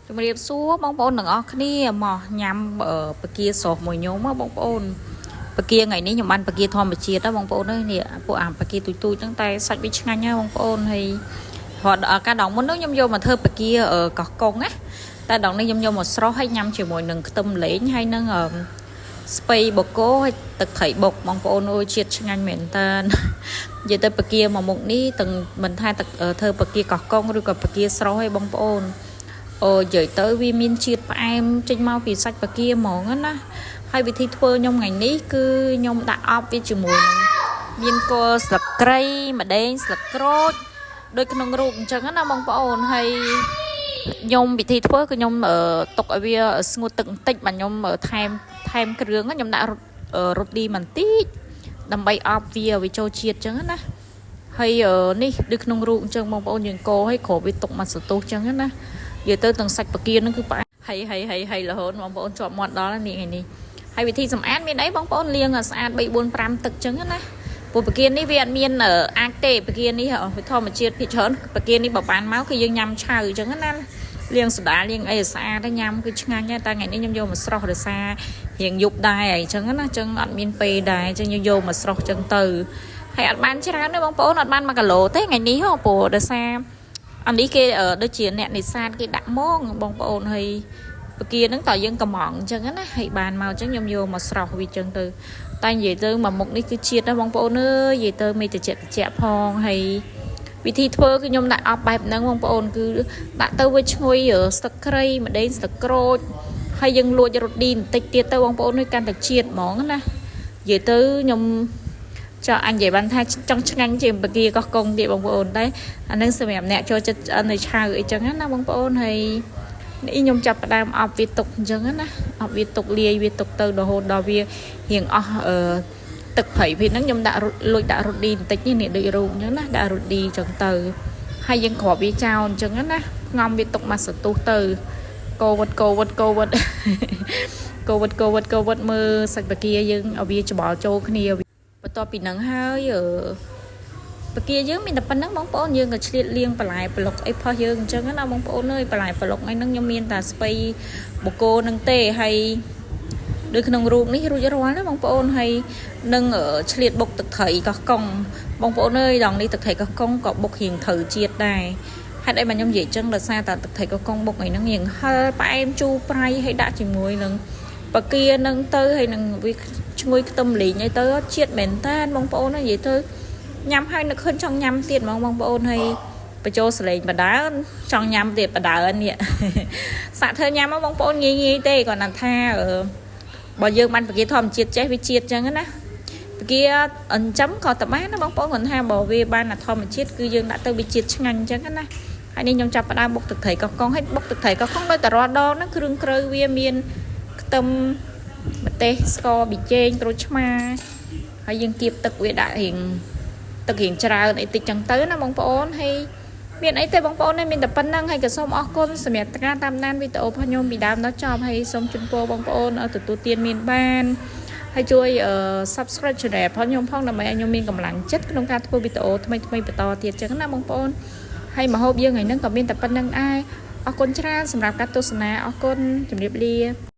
ជំរាបសួរបងប្អូនទាំងអស់គ្នាមកញ៉ាំបកាស្រស់មួយញោមបងប្អូនបកាថ្ងៃនេះខ្ញុំបានបកាធម្មជាតិបងប្អូននេះពួកអាបកាទូចៗហ្នឹងតែសាច់វាឆ្ងាញ់ណាបងប្អូនហើយរត់ការដងមុននោះខ្ញុំយកមកធ្វើបកាកោះកុងណាតែដងនេះខ្ញុំយកមកស្រស់ហើយញ៉ាំជាមួយនឹងខ្ទឹមលេងហើយនឹងស្ពៃបូកូហើយទឹកត្រីបុកបងប្អូនអើយជាតិឆ្ងាញ់មែនតើនិយាយទៅបកាមួយមុខនេះទាំងមិនថាធ្វើបកាកោះកុងឬក៏បកាស្រស់ឯងបងប្អូនអូនិយាយទៅវាមានជាតិផ្អែមចេញមកពីសាច់បកាហ្មងណាហើយវិធីធ្វើខ្ញុំថ្ងៃនេះគឺខ្ញុំដាក់អប់វាជាមួយនឹងមានគល់ស្លឹកគ្រៃម្ដេងស្លឹកក្រូចដូចក្នុងរូបអញ្ចឹងណាបងប្អូនហើយខ្ញុំវិធីធ្វើគឺខ្ញុំទុកឲ្យវាស្ងួតទឹកបន្តិចបាទខ្ញុំថែមគ្រឿងខ្ញុំដាក់រ៉ូឌីបន្តិចដើម្បីអប់វាចូលជាតិអញ្ចឹងណាហើយនេះដូចក្នុងរូបអញ្ចឹងបងប្អូនយើងកូរឲ្យគ្របវាទុកមកសន្ទុះអញ្ចឹងណានិយាយទៅទាំងសាច់បកានឹងគឺផ្អែមហើយរហូតបងប្អូនជាប់មាត់ដល់នេះថ្ងៃនេះហើយវិធីសម្អាតមានអីបងប្អូនលាងស្អាត3 4 5ទឹកអញ្ចឹងណាព្រោះបកានេះវាអត់មានអាចទេបកានេះវាធម្មជាតិភាគច្រើនបកានេះបើបានមកគឺយើងញ៉ាំឆៅអញ្ចឹងណាលាងសូដាលាងអីស្អាតទៅញ៉ាំគឺឆ្ងាញ់តែថ្ងៃនេះខ្ញុំយកមកស្រស់ដោយសាររៀងយប់ដែរអញ្ចឹងណាអញ្ចឹងអត់មានពេលដែរអញ្ចឹងយកមកស្រស់អញ្ចឹងទៅហើយអត់បានច្រើនទេបងប្អូនអត់បាន1គីឡូទេថ្ងៃនេះព្រោះដោយសារអានេះគេដូចជាអ្នកនេសាទគេដាក់មកបងប្អូនហើយបកាហ្នឹងតើយើងកំងអញ្ចឹងណាហើយបានមកអញ្ចឹងខ្ញុំយកមកស្រស់វាអញ្ចឹងទៅតែនិយាយទៅមួយមុខនេះគឺជាតិណាបងប្អូនអើយនិយាយទៅមេតិចផងហើយវិធីធ្វើគឺខ្ញុំដាក់អប់បែបហ្នឹងបងប្អូនគឺដាក់ទៅវាឈ្ងុយស្លឹកគ្រៃម្ដេងស្លឹកក្រូចហើយយើងលួចរ៉ូឌីបន្តិចទៀតទៅបងប្អូននេះកាន់តែជាតិហ្មងណានិយាយទៅខ្ញុំចង់អញនិយាយបានថាចង់ឆ្ងាញ់ជាងបកាកោះកុងទៀតបងប្អូនតែអានឹងសម្រាប់អ្នកចូលចិត្តនៅឆៅអីចឹងណាបងប្អូនហើយនេះខ្ញុំចាប់ផ្ដើមអប់វាទុកអញ្ចឹងណាអប់វាទុកលាយវាទុកទៅរហូតដល់វារៀងអស់ទឹកប្រៃពេលហ្នឹងខ្ញុំដាក់លួចដាក់រ៉ូឌីបន្តិចនេះដូចរូបអញ្ចឹងណាដាក់រ៉ូឌីអញ្ចឹងទៅហើយយើងគ្របវាចោលអញ្ចឹងណាងំវាទុកមកសន្ទុះទៅកូវិតមើលសាច់បកាយើងឲ្យវាច្បល់ចូលគ្នាបន្ទាប់ពីហ្នឹងហើយបកាយើងមានតែប៉ុណ្្នឹងបងប្អូនយើងក៏ឆ្លៀតលាងបន្លែប្លុកអីផុសយើងអញ្ចឹងណាបងប្អូនអើយបន្លែប្លុកហ្នឹងខ្ញុំមានតែស្ពៃបូកូនឹងទេហើយដូចក្នុងរូបនេះរួចរាល់ណាបងប្អូនហើយនឹងឆ្លៀតបុកទឹកត្រីកោះកុងបងប្អូនអើយដងនេះទឹកត្រីកោះកុងក៏បុករៀងត្រូវជាតិដែរហេតុអីមកខ្ញុំនិយាយអញ្ចឹងដោយសារតែទឹកត្រីកោះកុងបុកហ្នឹងរៀងហឹរផ្អែមជូរប្រៃហើយដាក់ជាមួយនឹងបកានឹងទៅហើយនឹងវាឈ្ងុយខ្ទឹមលីងអីទៅជាតិមែនតើបងប្អូននិយាយទៅញ៉ាំហើយនឹកឃើញចង់ញ៉ាំទៀតហ្មងបងប្អូនហើយបញ្ចូលសលេងបដើចង់ញ៉ាំទៀតបដើនេះសាក់ធ្វើញ៉ាំមកបងប្អូនងាយទេគាត់ណាត់ថាបើយើងបានបកាធម្មជាតិចេះវាជាតិចឹងណាបកាអញ្ចឹងក៏តបានណាបងប្អូនគាត់ថាបើវាបានធម្មជាតិគឺយើងដាក់ទៅវាជាតិឆ្ងាញ់ចឹងណាហើយនេះខ្ញុំចាប់ផ្ដើមបុកទឹកត្រីកោះកុងហើយបុកទឹកត្រីកោះកុងដោយតែរាល់ដងហ្នឹងគ្រឿងក្រៅវាមានខ្ទឹមម្ទេសស្ករប៊ីចេងក្រូចឆ្មាហើយយើងគៀបទឹកវាដាក់រៀងទឹករៀងច្រើនអីតិចចឹងទៅណាបងប្អូនហើយមានអីទេបងប្អូនមានតែប៉ុណ្្នឹងហើយក៏សូមអរគុណសម្រាប់ការតាមដានវីដេអូរបស់ខ្ញុំពីដើមដល់ចប់ហើយសូមជូនពរបងប្អូនឲ្យទទួលទានមានបានហើយជួយ Subscribe Channel របស់ខ្ញុំផងដើម្បីឲ្យខ្ញុំមានកម្លាំងចិត្តក្នុងការធ្វើវីដេអូថ្មីបន្តទៀតចឹងណាបងប្អូនហើយម្ហូបយើងថ្ងៃហ្នឹងក៏មានតែប៉ុណ្្នឹងដែរអរគុណច្រើនសម្រាប់ការទស្សនាអរគុណជម្រាបលា